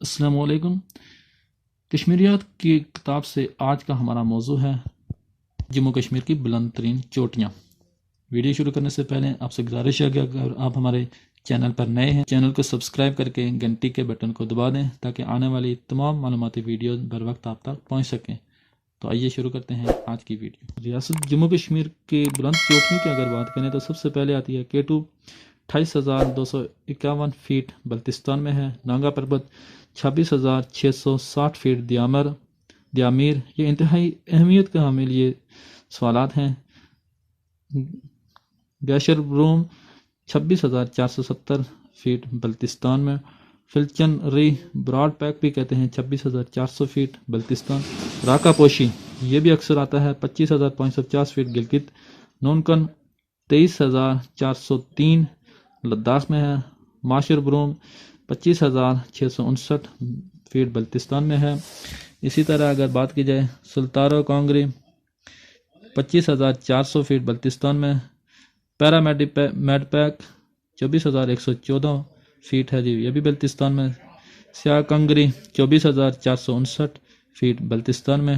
السلام علیکم۔ کشمیریات کی کتاب سے آج کا ہمارا موضوع ہے جموں کشمیر کی بلند ترین چوٹیاں۔ ویڈیو شروع کرنے سے پہلے آپ سے گزارش ہے کہ اگر آپ ہمارے چینل پر نئے ہیں چینل کو سبسکرائب کر کے گھنٹی کے بٹن کو دبا دیں تاکہ آنے والی تمام معلوماتی ویڈیوز بر وقت آپ تک پہنچ سکیں۔ تو آئیے شروع کرتے ہیں آج کی ویڈیو۔ ریاست جموں کشمیر کی بلند چوٹیوں کی اگر بات کریں تو سب سے پہلے آتی ہے K2 28,251 فیٹ بلتستان میں ہے۔ نانگا پربت 26,660 فیٹ دیامیر، یہ انتہائی اہمیت کا حامل یہ سوالات ہیں۔ گیشر بروم 26,470 فیٹ بلتستان میں۔ فلچن ری براڈ پیک بھی کہتے ہیں 26,400 فیٹ بلتستان۔ راکا پوشی یہ بھی اکثر آتا ہے 25,550 فیٹ گلگت۔ نونکن 23,403 لداخ میں ہے۔ ماشر بروم 25,659 فیٹ بلتستان میں ہے۔ اسی طرح اگر بات کی جائے سلطارو کانگری 25,400 فیٹ بلتستان میں۔ پیرا میڈ پیک 24,114 فیٹ ہے جی، یہ بھی بلتستان میں۔ سیاہ کنگری 24,459 فیٹ بلتستان میں۔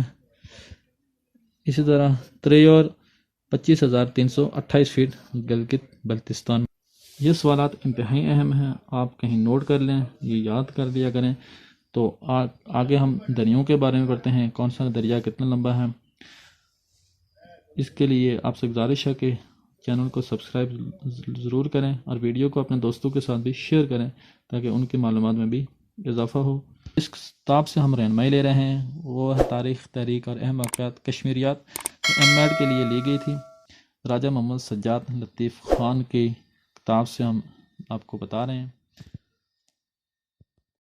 اسی طرح تریور 25,328 فیٹ گلگت بلتستان میں۔ یہ سوالات انتہائی اہم ہیں، آپ کہیں نوٹ کر لیں، یہ یاد کر لیا کریں۔ تو آگے ہم دریاؤں کے بارے میں پڑھتے ہیں، کون سا دریا کتنا لمبا ہے۔ اس کے لیے آپ سے گزارش ہے کہ چینل کو سبسکرائب ضرور کریں اور ویڈیو کو اپنے دوستوں کے ساتھ بھی شیئر کریں تاکہ ان کی معلومات میں بھی اضافہ ہو۔ اس کتاب سے ہم رہنمائی لے رہے ہیں، وہ ہے تاریخ، تحریک اور اہم واقعات کشمیریات M.Ed کے لیے لی گئی تھی۔ راجہ محمد سجاد لطیف خان کی کتاب سے ہم آپ کو بتا رہے ہیں۔